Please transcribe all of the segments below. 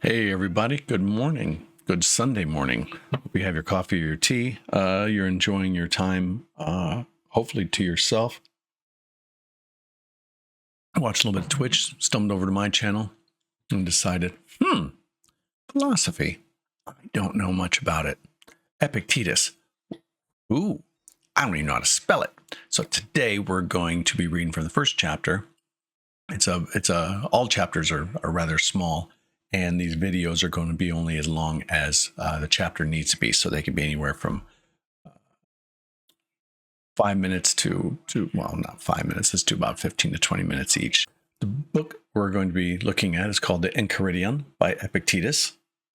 Hey, everybody. Good morning. Good Sunday morning. Hope you have your coffee or your tea. You're enjoying your time, hopefully to yourself. I watched a little bit of Twitch, stumbled over to my channel, and decided, philosophy. I don't know much about it. Epictetus. Ooh, I don't even know how to spell it. So today we're going to be reading from the first chapter. All chapters are rather small. And these videos are going to be only as long as the chapter needs to be. So they can be anywhere from 5 minutes to well, not 5 minutes, it's to about 15 to 20 minutes each. The book we're going to be looking at is called the Enchiridion by Epictetus.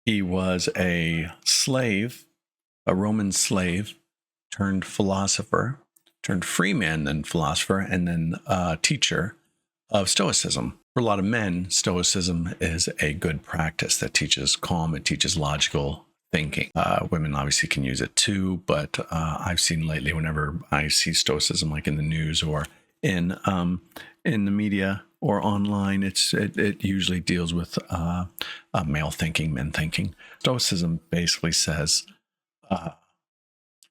He was a slave, a Roman slave, turned philosopher, turned freeman, then philosopher, and then teacher of Stoicism. For a lot of men, Stoicism is a good practice that teaches calm, it teaches logical thinking. Women obviously can use it too, but I've seen lately whenever I see Stoicism, like in the news or in the media or online, it usually deals with male thinking, men thinking. Stoicism basically says,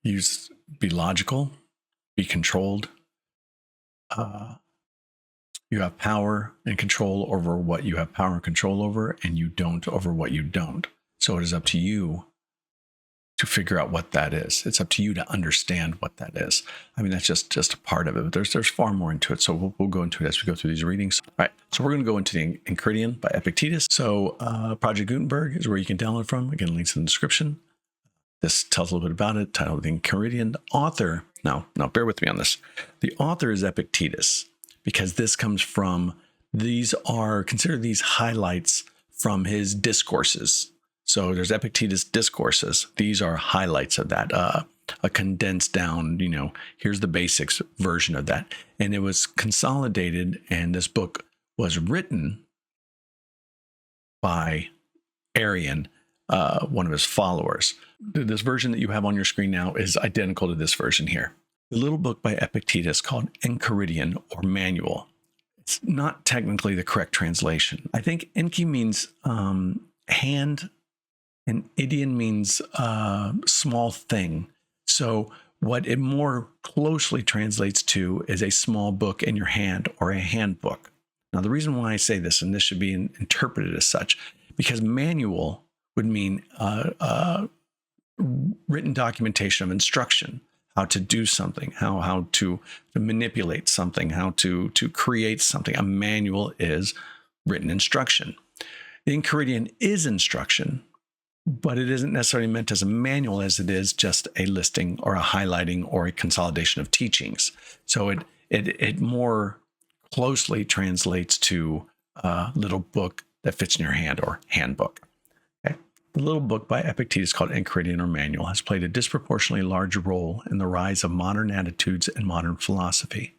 be logical, be controlled. You have power and control over what you have power and control over, and you don't over what you don't. So it is up to you to figure out what that is. It's up to you to understand what that is. I mean, that's just a part of it, but there's far more into it. So we'll go into it as we go through these readings. All right, so we're going to go into the Enchiridion by Epictetus. So Project Gutenberg is where you can download from. Again, links in the description. This tells a little bit about it, titled The Enchiridion. Author, now bear with me on this. The author is Epictetus, because this comes from, consider these highlights from his Discourses. So there's Epictetus Discourses. These are highlights of that, a condensed down, here's the basics version of that. And it was consolidated, and this book was written by Arian, one of his followers. This version that you have on your screen now is identical to this version here. The little book by Epictetus called Enchiridion, or manual. It's not technically the correct translation. I think Enki means hand, and idion means small thing. So what it more closely translates to is a small book in your hand, or a handbook. Now, the reason why I say this, and this should be interpreted as such, because manual would mean written documentation of instruction, how to do something, how to manipulate something, how to create something. A manual is written instruction. The Enchiridion is instruction, but it isn't necessarily meant as a manual as it is just a listing or a highlighting or a consolidation of teachings. So it more closely translates to a little book that fits in your hand, or handbook. The little book by Epictetus called Enchiridion, or manual, has played a disproportionately large role in the rise of modern attitudes and modern philosophy.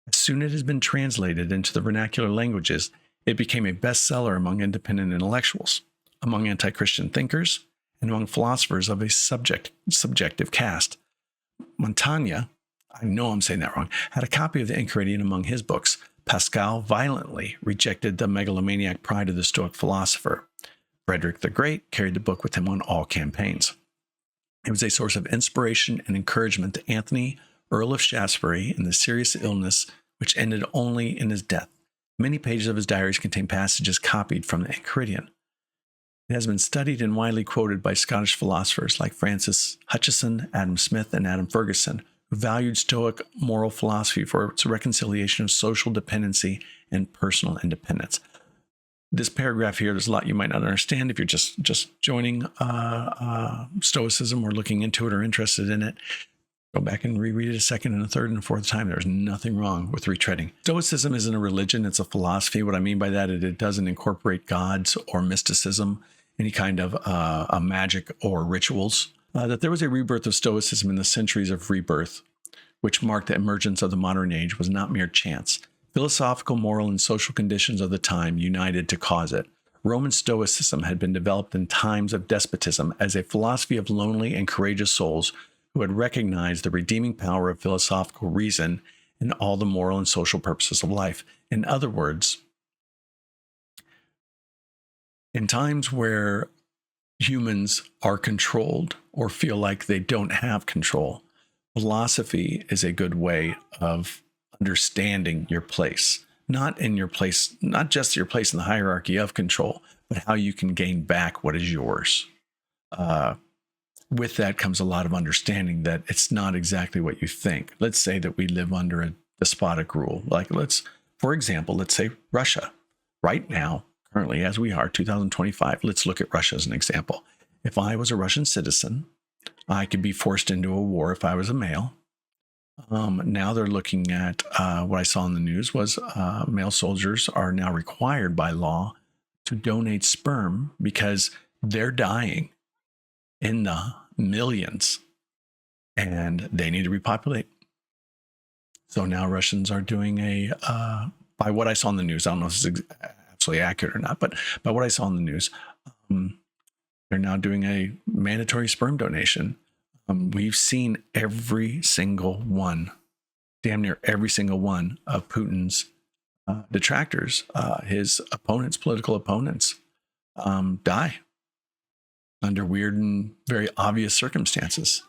As soon as it has been translated into the vernacular languages, it became a bestseller among independent intellectuals, among anti-Christian thinkers, and among philosophers of a subjective cast. Montaigne, I know I'm saying that wrong, had a copy of the Enchiridion among his books. Pascal violently rejected the megalomaniac pride of the Stoic philosopher. Frederick the Great carried the book with him on all campaigns. It was a source of inspiration and encouragement to Anthony, Earl of Shaftesbury, in the serious illness which ended only in his death. Many pages of his diaries contain passages copied from the Enchiridion. It has been studied and widely quoted by Scottish philosophers like Francis Hutcheson, Adam Smith, and Adam Ferguson, who valued Stoic moral philosophy for its reconciliation of social dependency and personal independence. This paragraph here, there's a lot you might not understand if you're just joining Stoicism or looking into it or interested in it. Go back and reread it a second and a third and a fourth time. There's nothing wrong with retreading. Stoicism isn't a religion, it's a philosophy. What I mean by that is it doesn't incorporate gods or mysticism, any kind of a magic or rituals. That there was a rebirth of Stoicism in the centuries of rebirth, which marked the emergence of the modern age, was not mere chance. Philosophical, moral, and social conditions of the time united to cause it. Roman Stoicism had been developed in times of despotism as a philosophy of lonely and courageous souls who had recognized the redeeming power of philosophical reason in all the moral and social purposes of life. In other words, In times where humans are controlled or feel like they don't have control, philosophy is a good way of understanding your place, not in your place, not just your place in the hierarchy of control, but how you can gain back what is yours. With that comes a lot of understanding that it's not exactly what you think. Let's say that we live under a despotic rule. Like for example, let's say Russia. Right now, currently, as we are, 2025, let's look at Russia as an example. If I was a Russian citizen, I could be forced into a war if I was a male. Now they're looking at what I saw in the news was male soldiers are now required by law to donate sperm because they're dying in the millions and they need to repopulate. So now Russians are doing by what I saw in the news, I don't know if it's absolutely accurate or not, but by what I saw in the news, they're now doing a mandatory sperm donation. We've seen every single one, damn near every single one of Putin's detractors, his opponents, political opponents, die under weird and very obvious circumstances.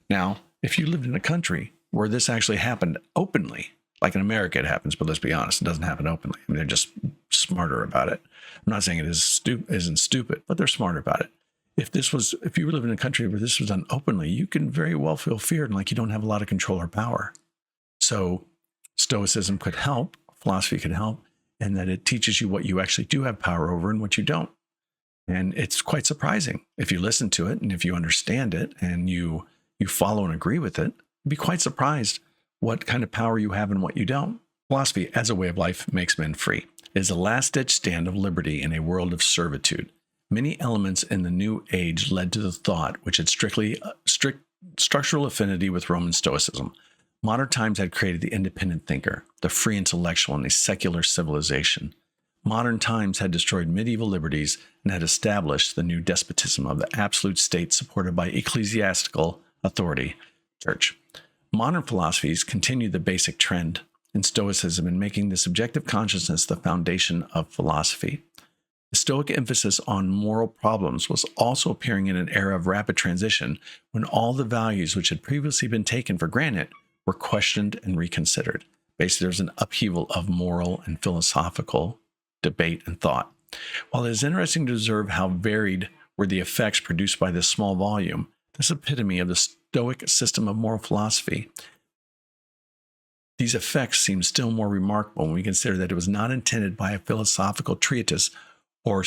Now, if you lived in a country where this actually happened openly, like in America it happens, but let's be honest, it doesn't happen openly. I mean, they're just smarter about it. I'm not saying it isn't stupid, but they're smarter about it. If you live in a country where this was done openly, you can very well feel feared and like you don't have a lot of control or power. So Stoicism could help, philosophy could help, in that it teaches you what you actually do have power over and what you don't. And it's quite surprising if you listen to it and if you understand it and you follow and agree with it, be quite surprised what kind of power you have and what you don't. Philosophy as a way of life makes men free. It is a last-ditch stand of liberty in a world of servitude. Many elements in the New Age led to the thought which had strict structural affinity with Roman Stoicism. Modern times had created the independent thinker, the free intellectual, and a secular civilization. Modern times had destroyed medieval liberties and had established the new despotism of the absolute state supported by ecclesiastical authority, church. Modern philosophies continue the basic trend in Stoicism in making the subjective consciousness the foundation of philosophy. The Stoic emphasis on moral problems was also appearing in an era of rapid transition when all the values which had previously been taken for granted were questioned and reconsidered. Basically, there's an upheaval of moral and philosophical debate and thought. While it is interesting to observe how varied were the effects produced by this small volume, this epitome of the Stoic system of moral philosophy, these effects seem still more remarkable when we consider that it was not intended by a philosophical treatise or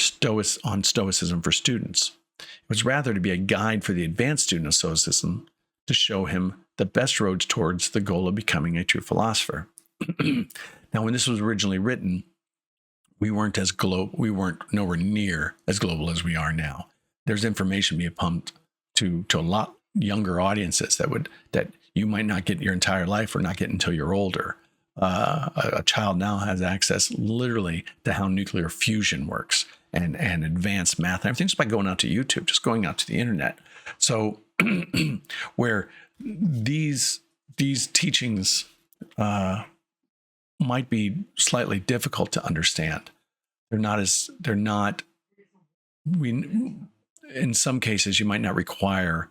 on Stoicism for students. It was rather to be a guide for the advanced student of Stoicism to show him the best roads towards the goal of becoming a true philosopher. Now, when this was originally written, we weren't nowhere near as global as we are now. There's information being pumped to a lot younger audiences that you might not get your entire life or not get until you're older. A child now has access literally to how nuclear fusion works and advanced math and everything just by going out to YouTube, just going out to the internet. So where these teachings might be slightly difficult to understand. In some cases, you might not require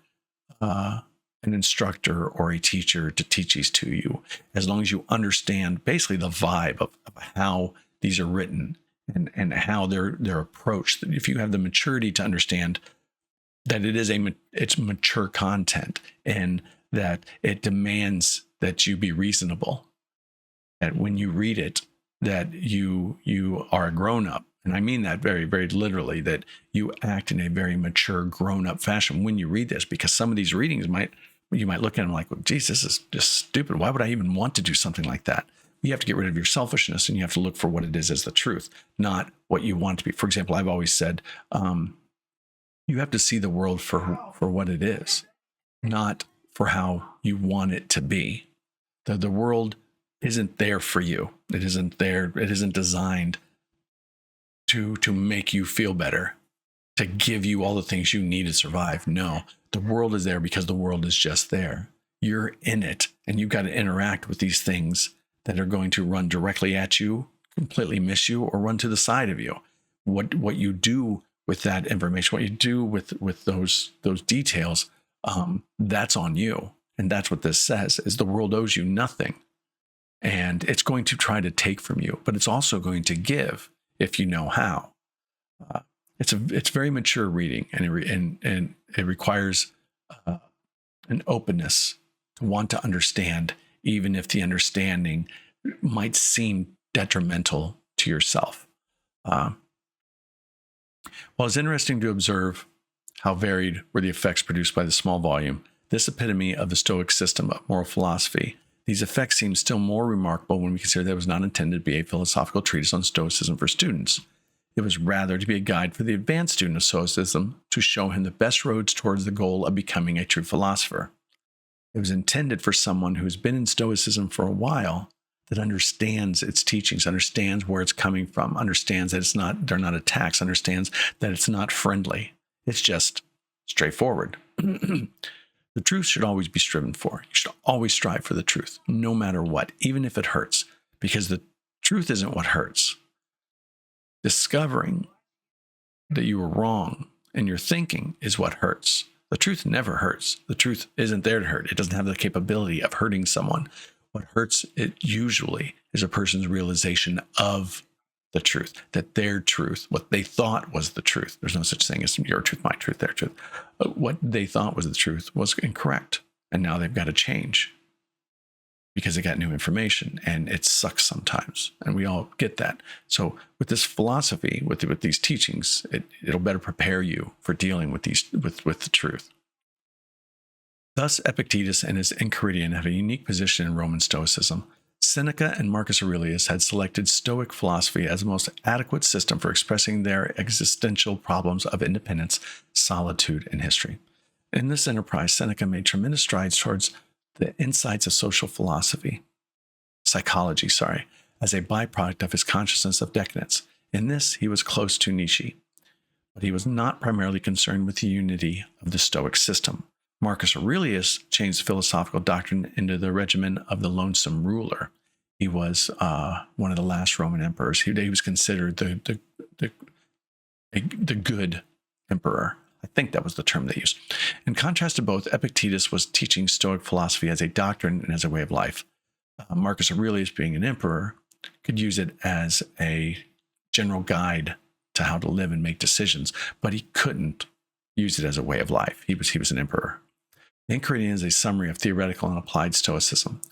an instructor or a teacher to teach these to you, as long as you understand basically the vibe of how these are written and how they're approached. If you have the maturity to understand that it's mature content and that it demands that you be reasonable, that when you read it, that you are a grown-up. And I mean that very, very literally, that you act in a very mature, grown-up fashion when you read this, because some of these readings you might look at them like, well, geez, this is just stupid. Why would I even want to do something like that? You have to get rid of your selfishness and you have to look for what it is as the truth, not what you want to be. For example, I've always said, you have to see the world for what it is, not for how you want it to be. The world isn't there for you. It isn't there. It isn't designed to make you feel better, to give you all the things you need to survive. No, the world is there because the world is just there. You're in it, and you've got to interact with these things that are going to run directly at you, completely miss you, or run to the side of you. what you do with that information, what you do with those details, that's on you. And that's what this says: is the world owes you nothing, and it's going to try to take from you, but it's also going to give if you know how. It's very mature reading, and it requires an openness to want to understand, even if the understanding might seem detrimental to yourself. While it's interesting to observe how varied were the effects produced by the small volume, this epitome of the Stoic system of moral philosophy, these effects seem still more remarkable when we consider that it was not intended to be a philosophical treatise on Stoicism for students. It was rather to be a guide for the advanced student of Stoicism to show him the best roads towards the goal of becoming a true philosopher. It was intended for someone who's been in Stoicism for a while, that understands its teachings, understands where it's coming from, understands that they're not attacks, understands that it's not friendly. It's just straightforward. The truth should always be striven for. You should always strive for the truth, no matter what, even if it hurts, because the truth isn't what hurts. Discovering that you were wrong in your thinking is what hurts. The truth never hurts. The truth isn't there to hurt. It doesn't have the capability of hurting someone. What hurts it usually is a person's realization of the truth, that their truth, what they thought was the truth. There's no such thing as your truth, my truth, their truth. What they thought was the truth was incorrect. And now they've got to change because they got new information, and it sucks sometimes. And we all get that. So with this philosophy, with these teachings, it'll better prepare you for dealing with with the truth. Thus, Epictetus and his Enchiridion have a unique position in Roman Stoicism. Seneca and Marcus Aurelius had selected Stoic philosophy as the most adequate system for expressing their existential problems of independence, solitude, and history. In this enterprise, Seneca made tremendous strides towards the insights of social psychology, as a byproduct of his consciousness of decadence. In this, he was close to Nietzsche, but he was not primarily concerned with the unity of the Stoic system. Marcus Aurelius changed philosophical doctrine into the regimen of the lonesome ruler. He was one of the last Roman emperors. He was considered the good emperor. I think that was the term they used. In contrast to both, Epictetus was teaching Stoic philosophy as a doctrine and as a way of life. Marcus Aurelius, being an emperor, could use it as a general guide to how to live and make decisions, but he couldn't use it as a way of life. He was an emperor. The Enchiridion is a summary of theoretical and applied Stoicism.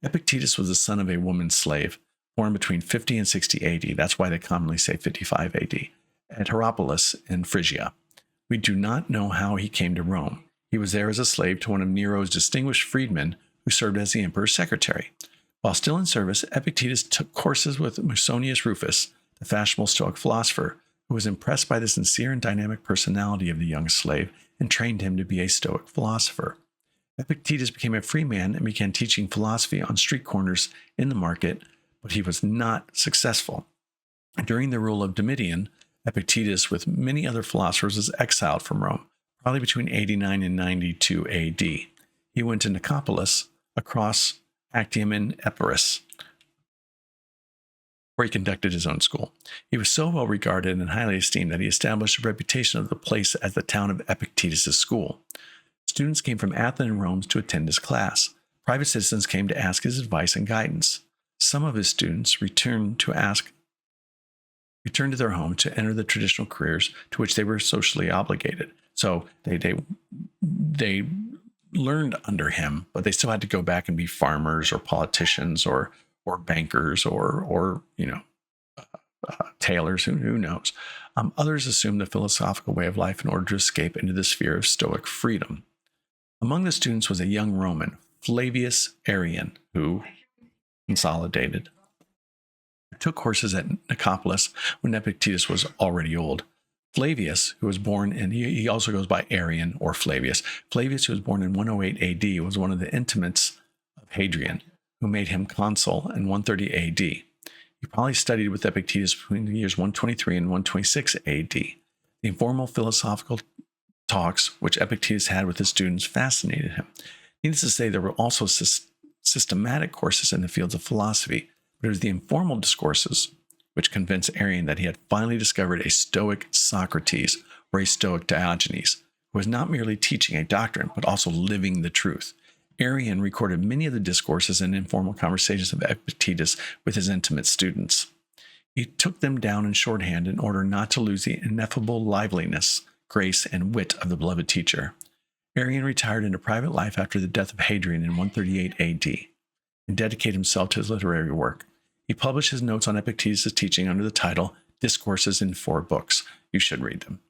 Epictetus was the son of a woman slave, born between 50 and 60 AD. That's why they commonly say 55 AD, at Hierapolis in Phrygia. We do not know how he came to Rome. He was there as a slave to one of Nero's distinguished freedmen who served as the emperor's secretary. While still in service, Epictetus took courses with Musonius Rufus, the fashionable Stoic philosopher, who was impressed by the sincere and dynamic personality of the young slave and trained him to be a Stoic philosopher. Epictetus became a free man and began teaching philosophy on street corners in the market, but he was not successful. During the rule of Domitian, Epictetus, with many other philosophers, was exiled from Rome, probably between 89 and 92 AD. He went to Nicopolis, across Actium and Epirus, where he conducted his own school. He was so well regarded and highly esteemed that he established a reputation of the place as the town of Epictetus' school. Students came from Athens and Rome to attend his class. Private citizens came to ask his advice and guidance. Some of his students returned to their home to enter the traditional careers to which they were socially obligated. So they learned under him, but they still had to go back and be farmers or politicians or bankers or tailors, who knows. Others assumed the philosophical way of life in order to escape into the sphere of Stoic freedom. Among the students was a young Roman, Flavius Arrian, who consolidated. He took courses at Nicopolis when Epictetus was already old. Flavius, who was born in, he also goes by Arrian or Flavius. Flavius, who was born in 108 AD, was one of the intimates of Hadrian, who made him consul in 130 AD. He probably studied with Epictetus between the years 123 and 126 AD. The informal philosophical talks which Epictetus had with his students fascinated him. Needless to say, there were also systematic courses in the fields of philosophy, but it was the informal discourses which convinced Arian that he had finally discovered a Stoic Socrates or a Stoic Diogenes, who was not merely teaching a doctrine, but also living the truth. Arian recorded many of the discourses and informal conversations of Epictetus with his intimate students. He took them down in shorthand in order not to lose the ineffable liveliness, grace, and wit of the beloved teacher. Arian retired into private life after the death of Hadrian in 138 AD and dedicated himself to his literary work. He published his notes on Epictetus' teaching under the title Discourses in 4 books. You should read them.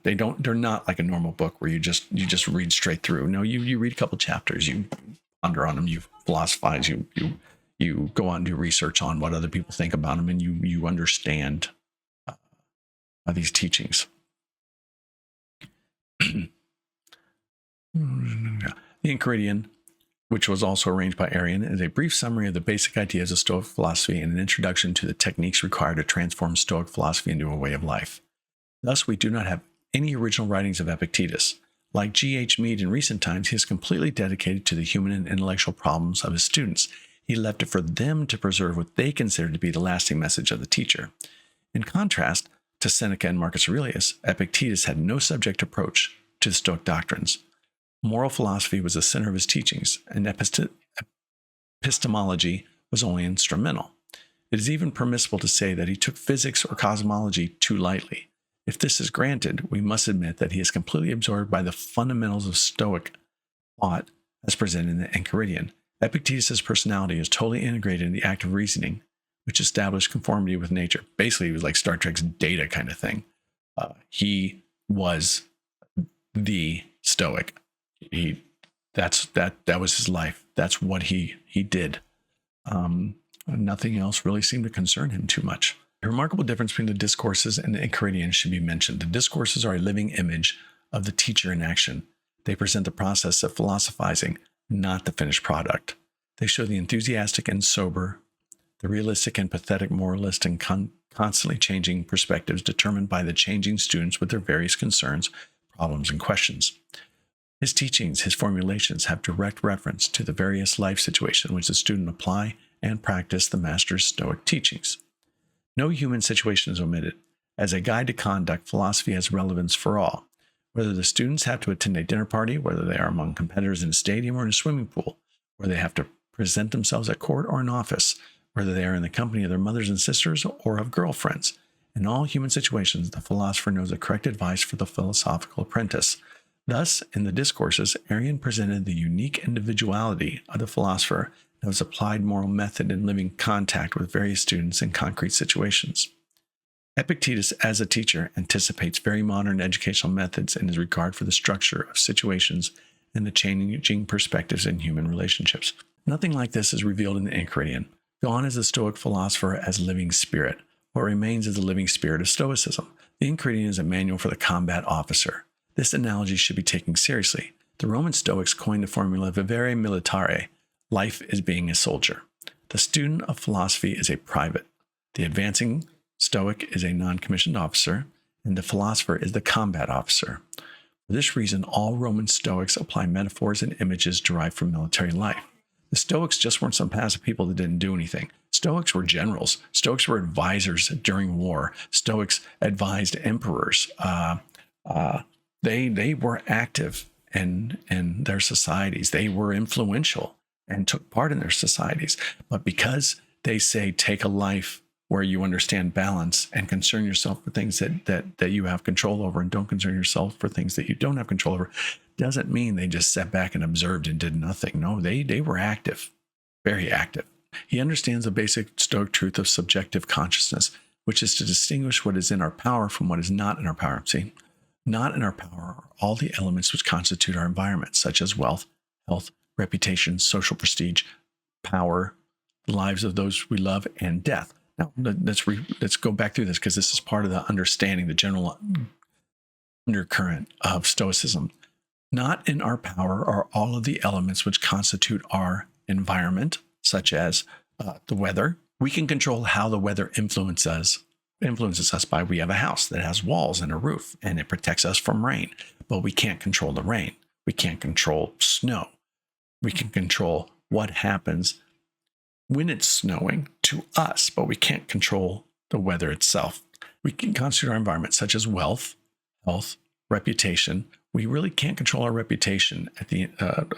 They're not like a normal book where you just read straight through. No, you read a couple chapters, you ponder on them, you philosophize, you go on and do research on what other people think about them, and you understand these teachings. The Enchiridion, which was also arranged by Arian, is a brief summary of the basic ideas of Stoic philosophy and an introduction to the techniques required to transform Stoic philosophy into a way of life. Thus, we do not have any original writings of Epictetus. Like G.H. Mead in recent times, he is completely dedicated to the human and intellectual problems of his students. He left it for them to preserve what they considered to be the lasting message of the teacher. In contrast to Seneca and Marcus Aurelius, Epictetus had no subject approach to the Stoic doctrines. Moral philosophy was the center of his teachings, and epistemology was only instrumental. It is even permissible to say that he took physics or cosmology too lightly. If this is granted, we must admit that he is completely absorbed by the fundamentals of Stoic thought as presented in the Enchiridion. Epictetus' personality is totally integrated in the act of reasoning, which established conformity with nature. Basically, it was like Star Trek's Data kind of thing. He was the Stoic. That was his life. That's what he did. Nothing else really seemed to concern him too much. A remarkable difference between the Discourses and the Enchiridion should be mentioned. The Discourses are a living image of the teacher in action. They present the process of philosophizing, not the finished product. They show the enthusiastic and sober, the realistic and pathetic moralist, and constantly changing perspectives determined by the changing students with their various concerns, problems, and questions. His teachings, his formulations have direct reference to the various life situations in which the student apply and practice the master's Stoic teachings. No human situation is omitted. As a guide to conduct, philosophy has relevance for all. Whether the students have to attend a dinner party, whether they are among competitors in a stadium or in a swimming pool, whether they have to present themselves at court or in office, whether they are in the company of their mothers and sisters or of girlfriends. In all human situations, the philosopher knows the correct advice for the philosophical apprentice. Thus, in the Discourses, Arian presented the unique individuality of the philosopher and his applied moral method in living contact with various students in concrete situations. Epictetus, as a teacher, anticipates very modern educational methods in his regard for the structure of situations and the changing perspectives in human relationships. Nothing like this is revealed in the Enchiridion. Gone is the Stoic philosopher as living spirit. What remains is the living spirit of Stoicism. The Enchiridion is a manual for the combat officer. This analogy should be taken seriously. The Roman Stoics coined the formula vivere militare. Life is being a soldier. The student of philosophy is a private. The advancing Stoic is a non-commissioned officer, and the philosopher is the combat officer. For this reason, all Roman Stoics apply metaphors and images derived from military life. The Stoics just weren't some passive people that didn't do anything. Stoics were generals. Stoics were advisors during war. Stoics advised emperors. They were active in their societies. They were influential and took part in their societies. But because they say take a life where you understand balance and concern yourself for things that you have control over and don't concern yourself for things that you don't have control over, doesn't mean they just sat back and observed and did nothing. No, they were active, very active. He understands the basic Stoic truth of subjective consciousness, which is to distinguish what is in our power from what is not in our power. See, not in our power are all the elements which constitute our environment, such as wealth, health, reputation, social prestige, power, the lives of those we love, and death. Now, let's go back through this because this is part of the understanding, the general undercurrent of Stoicism. Not in our power are all of the elements which constitute our environment, such as the weather. We can control how the weather influences us by we have a house that has walls and a roof, and it protects us from rain. But we can't control the rain. We can't control snow. We can control what happens when it's snowing to us, but we can't control the weather itself. We can constitute our environment, such as wealth, health, reputation. We really can't control our reputation at the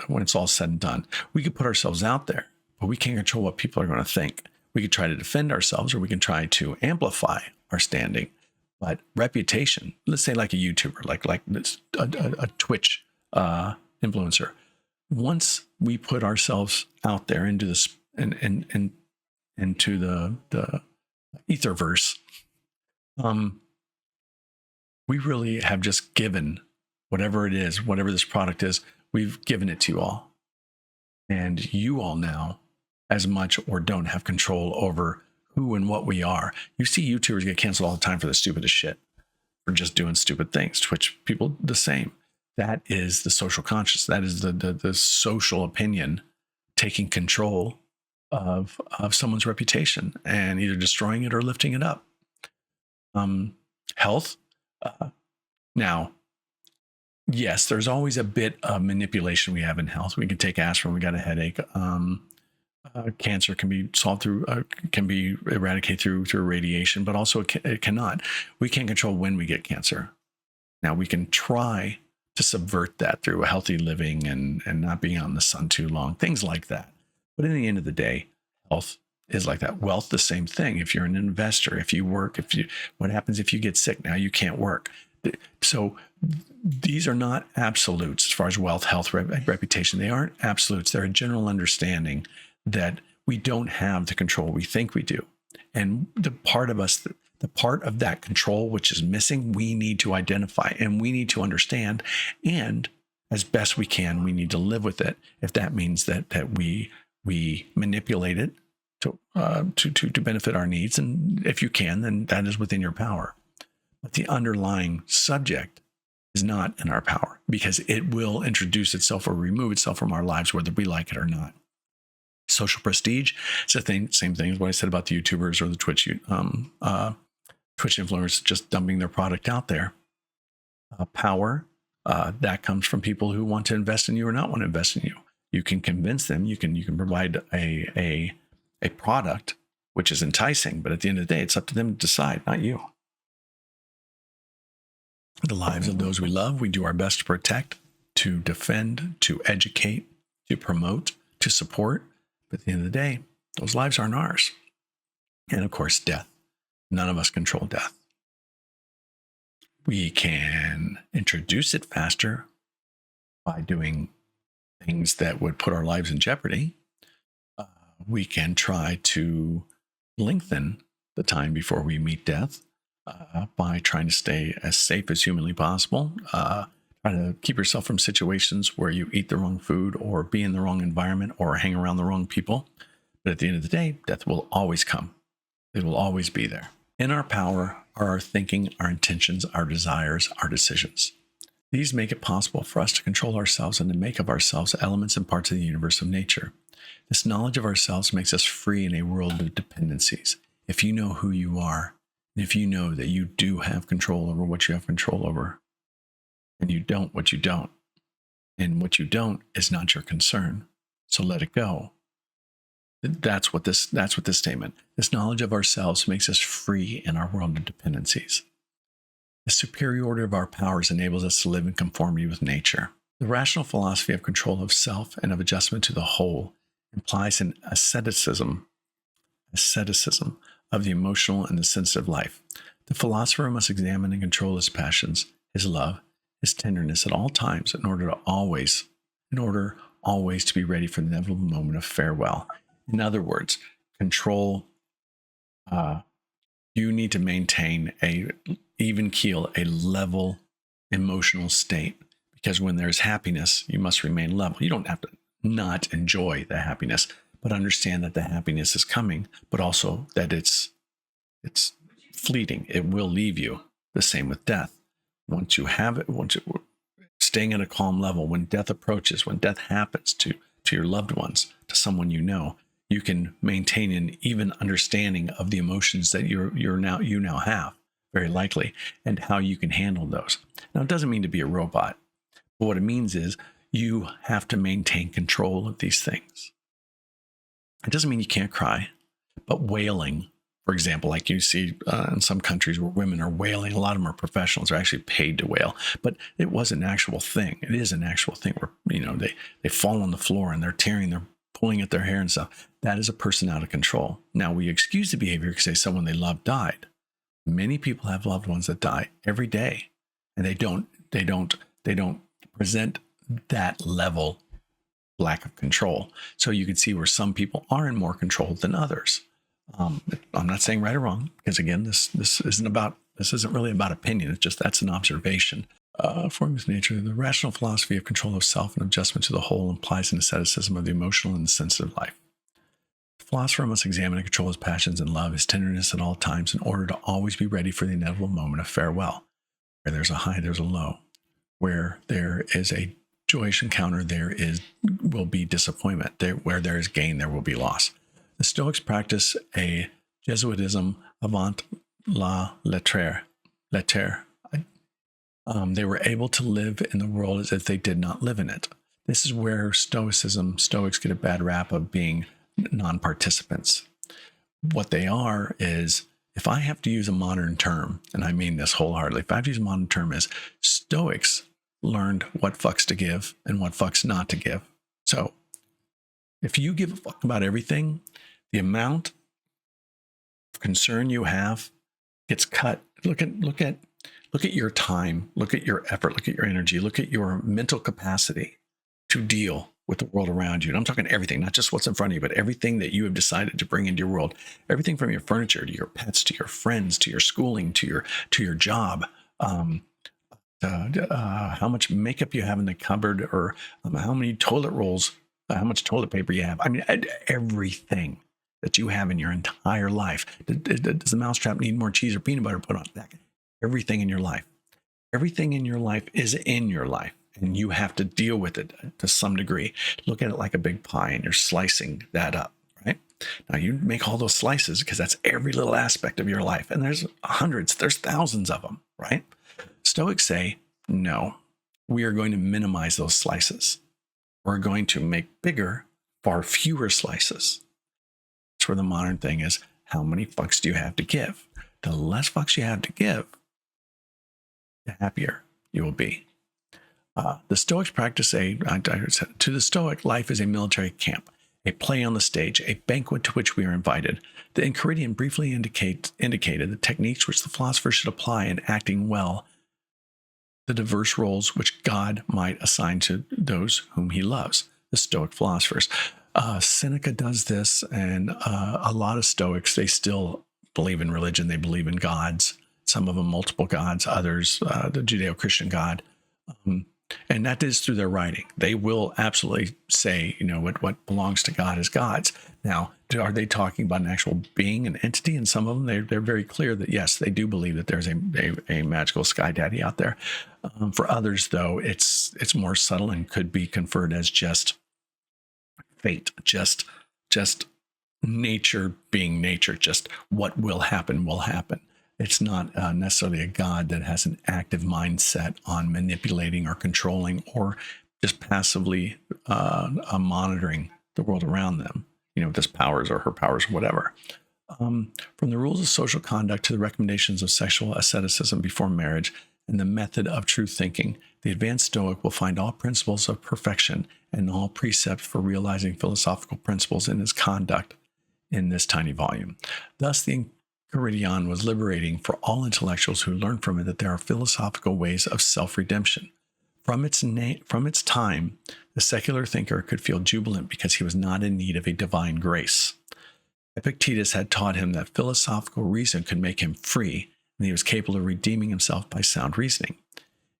when it's all said and done. We could put ourselves out there, but we can't control what people are going to think. We could try to defend ourselves, or we can try to amplify our standing. But reputation, let's say like a YouTuber, like this, a Twitch influencer. Once we put ourselves out there into this and into the etherverse, we really have just given whatever it is, whatever this product is, we've given it to you all. And you all now, as much or don't have control over who and what we are. You see YouTubers get canceled all the time for the stupidest shit, for just doing stupid things. Twitch people, the same. That is the social conscious. That is the social opinion taking control of someone's reputation and either destroying it or lifting it up. Health. Now, yes, there's always a bit of manipulation we have in health. We can take aspirin. We got a headache. Cancer can be solved through, can be eradicated through radiation, but also it cannot. We can't control when we get cancer. Now we can try to subvert that through a healthy living and not being out in the sun too long, things like that. But in the end of the day, health is like that. Wealth, the same thing. If you're an investor, if you work, what happens if you get sick? Now you can't work. So these are not absolutes as far as wealth, health, reputation. They aren't absolutes. They're a general understanding that we don't have the control we think we do. And the part of us, the part of that control which is missing, we need to identify and we need to understand. And as best we can, we need to live with it. If that means that we manipulate it to benefit our needs. And if you can, then that is within your power. But the underlying subject is not in our power, because it will introduce itself or remove itself from our lives, whether we like it or not. Social prestige, it's the same thing as what I said about the YouTubers or the Twitch influencers just dumping their product out there. Power, that comes from people who want to invest in you or not want to invest in you. You can convince them. You can provide a product which is enticing, but at the end of the day, it's up to them to decide, not you. The lives of those we love, we do our best to protect, to defend, to educate, to promote, to support. But at the end of the day, those lives aren't ours. And of course, death. None of us control death. We can introduce it faster by doing things that would put our lives in jeopardy. We can try to lengthen the time before we meet death by trying to stay as safe as humanly possible. Try to keep yourself from situations where you eat the wrong food or be in the wrong environment or hang around the wrong people. But at the end of the day, death will always come. It will always be there. In our power are our thinking, our intentions, our desires, our decisions. These make it possible for us to control ourselves and to make of ourselves elements and parts of the universe of nature. This knowledge of ourselves makes us free in a world of dependencies. If you know who you are, and if you know that you do have control over what you have control over, and you don't what you don't, and what you don't is not your concern, so let it go. That's what this statement, this knowledge of ourselves makes us free in our world of dependencies. The superiority of our powers enables us to live in conformity with nature. The rational philosophy of control of self and of adjustment to the whole implies an asceticism of the emotional and the sensitive life. The philosopher must examine and control his passions, his love, his tenderness at all times in order always to be ready for the inevitable moment of farewell. In other words, control, you need to maintain a even keel, a level emotional state, because when there's happiness, you must remain level. You don't have to not enjoy the happiness, but understand that the happiness is coming, but also that it's fleeting. It will leave you. The same with death. Once you have it, staying at a calm level, when death approaches, when death happens to your loved ones, to someone you know, you can maintain an even understanding of the emotions that you now have, very likely, and how you can handle those. Now, it doesn't mean to be a robot, but what it means is you have to maintain control of these things. It doesn't mean you can't cry, but wailing, for example, like you see in some countries where women are wailing, a lot of them are professionals, are actually paid to wail, but it was an actual thing. It is an actual thing where, they fall on the floor and they're pulling at their hair and stuff. That is a person out of control. Now, we excuse the behavior because say someone they love died. Many people have loved ones that die every day, and they don't present that level lack of control. So you can see where some people are in more control than others. I'm not saying right or wrong, because again, this isn't really about opinion. It's just that's an observation. Forming its nature, the rational philosophy of control of self and adjustment to the whole implies an asceticism of the emotional and the sensitive life. The philosopher must examine and control his passions and love, his tenderness at all times, in order to always be ready for the inevitable moment of farewell. Where there's a high, there's a low. Where there is a joyous encounter, will be disappointment. Where there is gain, there will be loss. The Stoics practice a Jesuitism avant la lettre. They were able to live in the world as if they did not live in it. This is where Stoics get a bad rap of being non-participants. What they are is, if I have to use a modern term, and I mean this wholeheartedly, if I have to use a modern term, is Stoics learned what fucks to give and what fucks not to give. So if you give a fuck about everything, the amount of concern you have gets cut. Look at your time, look at your effort, look at your energy, look at your mental capacity to deal with the world around you. And I'm talking everything, not just what's in front of you, but everything that you have decided to bring into your world. Everything from your furniture to your pets, to your friends, to your schooling, to your job. How much makeup you have in the cupboard, or how many toilet rolls, how much toilet paper you have. I mean, everything that you have in your entire life. Does the mousetrap need more cheese or peanut butter put on it? Everything in your life. Everything in your life is in your life, and you have to deal with it to some degree. Look at it like a big pie, and you're slicing that up, right? Now, you make all those slices because that's every little aspect of your life, and there's hundreds, there's thousands of them, right? Stoics say, no, we are going to minimize those slices. We're going to make bigger, far fewer slices. That's where the modern thing is, how many fucks do you have to give? The less fucks you have to give, the happier you will be. The Stoics practice to the Stoic, life is a military camp, a play on the stage, a banquet to which we are invited. The Enchiridion briefly indicated the techniques which the philosopher should apply in acting well the diverse roles which God might assign to those whom he loves, the Stoic philosophers. Seneca does this, and a lot of Stoics, they still believe in religion. They believe in gods, some of them multiple gods, others the Judeo-Christian God. And that is through their writing. They will absolutely say, what belongs to God is God's. Now, are they talking about an actual being, an entity? And some of them, they're very clear that, yes, they do believe that there's a magical sky daddy out there. For others, though, it's more subtle and could be conferred as just fate, just nature being nature, just what will happen will happen. It's not necessarily a God that has an active mindset on manipulating or controlling or just passively monitoring the world around them, with his powers or her powers or whatever. From the rules of social conduct to the recommendations of sexual asceticism before marriage and the method of true thinking, the advanced Stoic will find all principles of perfection and all precepts for realizing philosophical principles in his conduct in this tiny volume. Thus, the Enchiridion was liberating for all intellectuals who learn from it that there are philosophical ways of self-redemption. From its time, the secular thinker could feel jubilant because he was not in need of a divine grace. Epictetus had taught him that philosophical reason could make him free, and he was capable of redeeming himself by sound reasoning.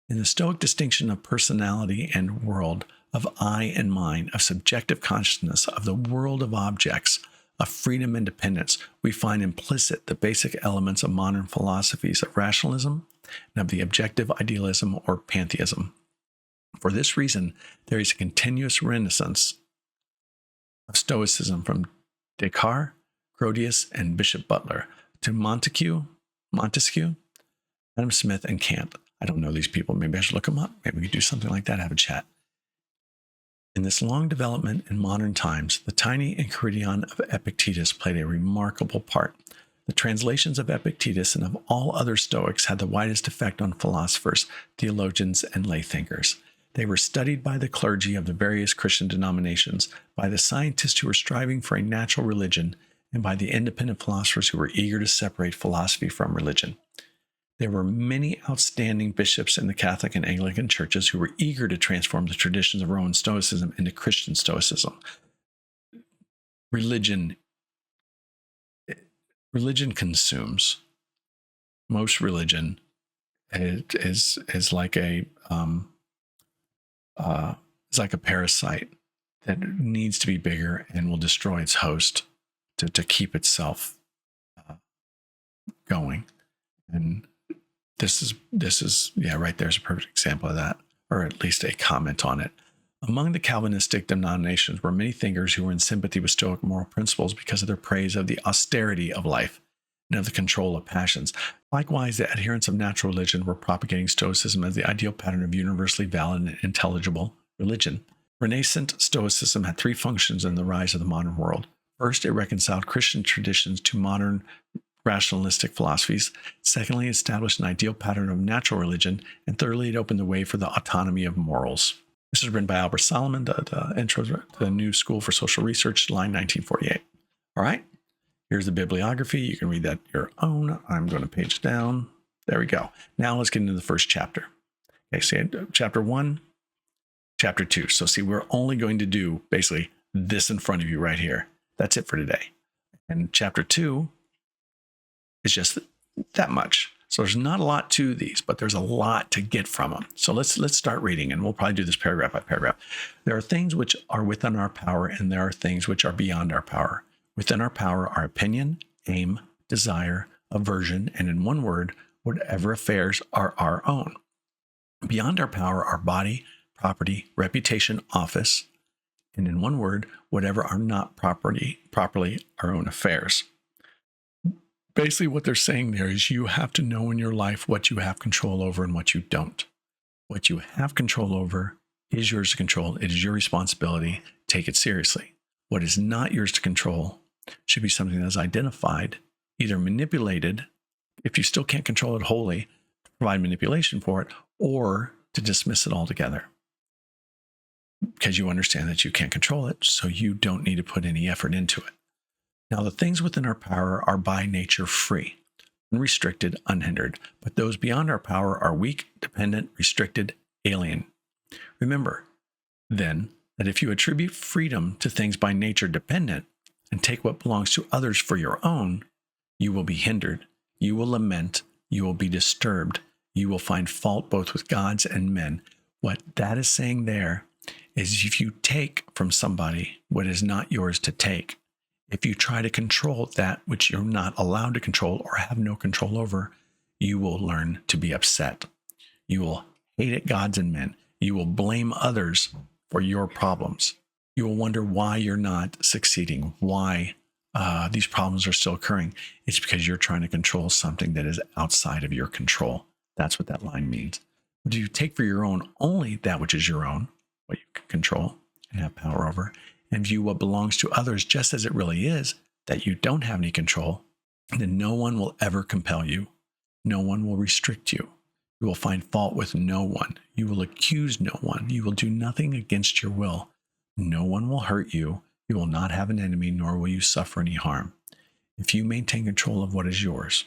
In the Stoic distinction of personality and world, of I and mine, of subjective consciousness, of the world of objects, of freedom and dependence, we find implicit the basic elements of modern philosophies of rationalism and of the objective idealism or pantheism. For this reason, there is a continuous renaissance of Stoicism from Descartes, Grotius, and Bishop Butler to Montesquieu, Adam Smith, and Kant. I don't know these people. Maybe I should look them up. Maybe we could do something like that, have a chat. In this long development in modern times, the tiny Enchiridion of Epictetus played a remarkable part. The translations of Epictetus and of all other Stoics had the widest effect on philosophers, theologians, and lay thinkers. They were studied by the clergy of the various Christian denominations, by the scientists who were striving for a natural religion, and by the independent philosophers who were eager to separate philosophy from religion. There were many outstanding bishops in the Catholic and Anglican churches who were eager to transform the traditions of Roman Stoicism into Christian Stoicism. Religion consumes. Most religion is like a parasite that needs to be bigger and will destroy its host to keep itself going. And this is right there's a perfect example of that, or at least a comment on it. Among the Calvinistic denominations were many thinkers who were in sympathy with Stoic moral principles because of their praise of the austerity of life and of the control of passions. Likewise, the adherents of natural religion were propagating Stoicism as the ideal pattern of universally valid and intelligible religion. Renascent Stoicism had three functions in the rise of the modern world. First, it reconciled Christian traditions to modern rationalistic philosophies. Secondly, it established an ideal pattern of natural religion. And thirdly, it opened the way for the autonomy of morals. This is written by Albert Solomon, the intro to the New School for Social Research, line 1948. All right, here's the bibliography. You can read that your own. I'm going to page down. There we go. Now let's get into the first chapter. Okay, so chapter 1, chapter 2. So see, we're only going to do basically this in front of you right here. That's it for today. And chapter 2 is just that much. So there's not a lot to these, but there's a lot to get from them. So let's start reading, and we'll probably do this paragraph by paragraph. There are things which are within our power, and there are things which are beyond our power. Within our power are opinion, aim, desire, aversion, and in one word, whatever affairs are our own. Beyond our power are body, property, reputation, office, and in one word, whatever are not properly our own affairs. Basically, what they're saying there is you have to know in your life what you have control over and what you don't. What you have control over is yours to control. It is your responsibility. Take it seriously. What is not yours to control should be something that is identified, either manipulated, if you still can't control it wholly, provide manipulation for it, or to dismiss it altogether. Because you understand that you can't control it, so you don't need to put any effort into it. Now, the things within our power are by nature free, unrestricted, unhindered, but those beyond our power are weak, dependent, restricted, alien. Remember, then, that if you attribute freedom to things by nature dependent and take what belongs to others for your own, you will be hindered, you will lament, you will be disturbed, you will find fault both with gods and men. What that is saying there is if you take from somebody what is not yours to take, if you try to control that which you're not allowed to control or have no control over, you will learn to be upset. You will hate at gods and men. You will blame others for your problems. You will wonder why you're not succeeding, why these problems are still occurring. It's because you're trying to control something that is outside of your control. That's what that line means. Do you take for your own only that which is your own, what you can control and have power over, and view what belongs to others just as it really is, that you don't have any control, then no one will ever compel you. No one will restrict you. You will find fault with no one. You will accuse no one. You will do nothing against your will. No one will hurt you. You will not have an enemy, nor will you suffer any harm. If you maintain control of what is yours,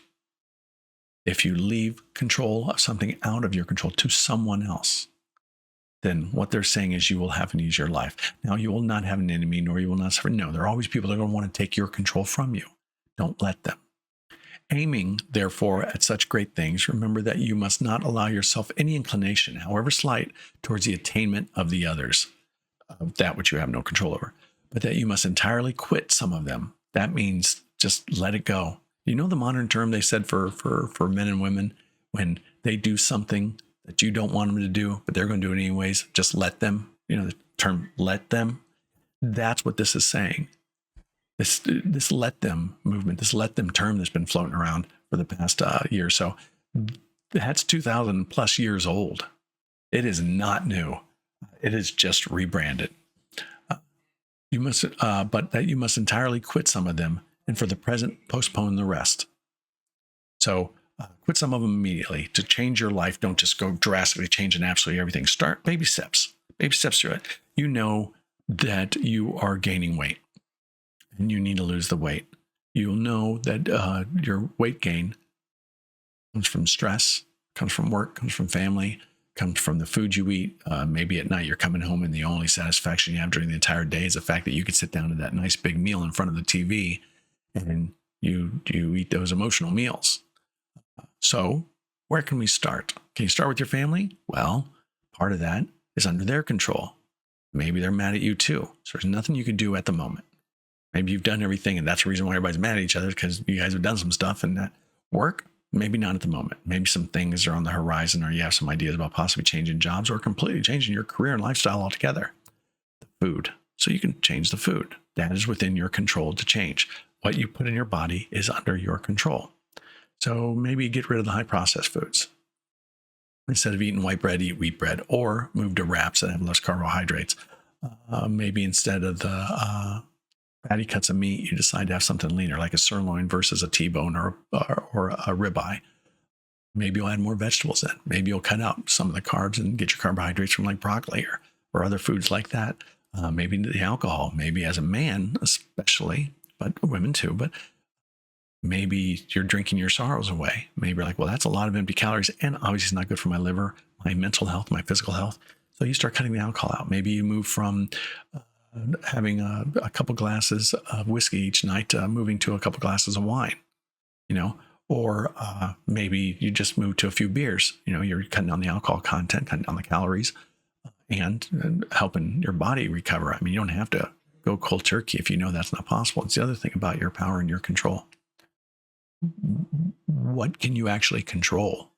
if you leave control of something out of your control to someone else, then what they're saying is you will have an easier life. Now, you will not have an enemy, nor you will not suffer. No, there are always people that are going to want to take your control from you. Don't let them. Aiming, therefore, at such great things, remember that you must not allow yourself any inclination, however slight, towards the attainment of the others, of that which you have no control over, but that you must entirely quit some of them. That means just let it go. You know the modern term they said for men and women when they do something that you don't want them to do, but they're going to do it anyways, just let them. You know the term let them? That's what this is saying. This let them movement, this let them term that's been floating around for the past year or so, that's 2,000 plus years old. It is not new. It is just rebranded. You must, but that you must entirely quit some of them, and for the present postpone the rest. So quit some of them immediately. To change your life, don't just go drastically changing absolutely everything. Start baby steps through it. You know that you are gaining weight and you need to lose the weight. You'll know that your weight gain comes from stress, comes from work, comes from family, comes from the food you eat. Maybe at night you're coming home and the only satisfaction you have during the entire day is the fact that you could sit down to that nice big meal in front of the TV and you eat those emotional meals. So where can we start? Can you start with your family? Well, part of that is under their control. Maybe they're mad at you too. So there's nothing you can do at the moment. Maybe you've done everything and that's the reason why everybody's mad at each other, because you guys have done some stuff. And that work, maybe not at the moment. Maybe some things are on the horizon, or you have some ideas about possibly changing jobs or completely changing your career and lifestyle altogether. The food. So you can change the food. That is within your control to change. What you put in your body is under your control. So maybe get rid of the high processed foods. Instead of eating white bread, eat wheat bread, or move to wraps that have less carbohydrates. Maybe instead of the fatty cuts of meat, you decide to have something leaner, like a sirloin versus a T-bone or a ribeye. Maybe you'll add more vegetables in. Maybe you'll cut out some of the carbs and get your carbohydrates from like broccoli or other foods like that. Maybe the alcohol, maybe as a man especially, but women too, but maybe you're drinking your sorrows away. Maybe you're like, well, that's a lot of empty calories and obviously it's not good for my liver, my mental health, my physical health. So you start cutting the alcohol out. Maybe you move from having a couple glasses of whiskey each night to moving to a couple glasses of wine, or maybe you just move to a few beers. You're cutting down the alcohol content, cutting down the calories, and helping your body recover. I mean, you don't have to go cold turkey if you know that's not possible. It's the other thing about your power and your control. What can you actually control?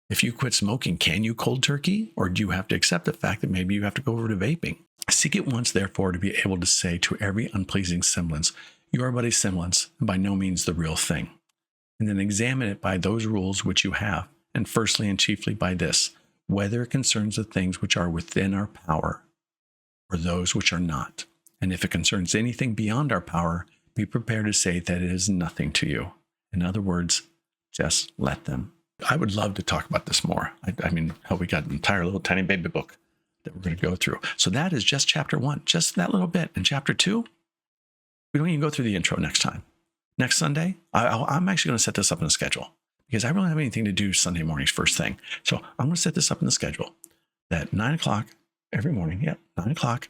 If you quit smoking, can you cold turkey? Or do you have to accept the fact that maybe you have to go over to vaping? Seek it once, therefore, to be able to say to every unpleasing semblance, you are but a semblance, and by no means the real thing. And then examine it by those rules which you have, and firstly and chiefly by this, whether it concerns the things which are within our power, or those which are not. And if it concerns anything beyond our power, be prepared to say that it is nothing to you. In other words, just let them. I would love to talk about this more. I mean, how we got an entire little tiny baby book that we're going to go through. So that is just chapter 1, just that little bit. And chapter 2, we don't even go through the intro next time. Next Sunday, I'm actually going to set this up in a schedule because I really don't have anything to do Sunday mornings first thing. So I'm going to set this up in the schedule that 9 o'clock every morning. Yep, 9 o'clock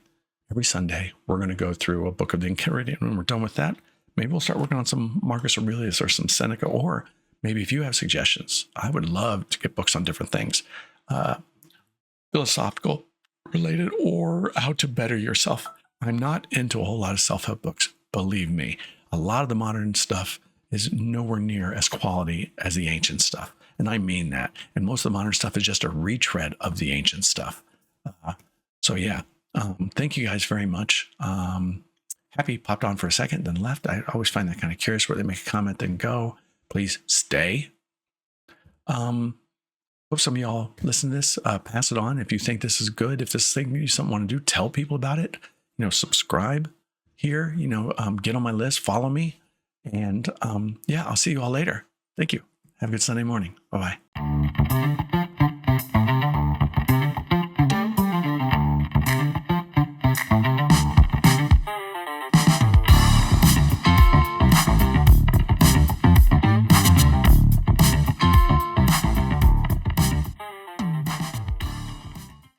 every Sunday, we're going to go through a book of the Enchiridion. When we're done with that, maybe we'll start working on some Marcus Aurelius or some Seneca, or maybe if you have suggestions, I would love to get books on different things, philosophical related, or how to better yourself. I'm not into a whole lot of self-help books. Believe me, a lot of the modern stuff is nowhere near as quality as the ancient stuff. And I mean that. And most of the modern stuff is just a retread of the ancient stuff. Thank you guys very much. Happy popped on for a second, then left. I always find that kind of curious where they make a comment, then go. Please stay. Hope some of y'all listen to this, pass it on. If you think this is good, if this thing you something want to do, tell people about it. Subscribe here, get on my list, follow me. And I'll see you all later. Thank you. Have a good Sunday morning. Bye-bye.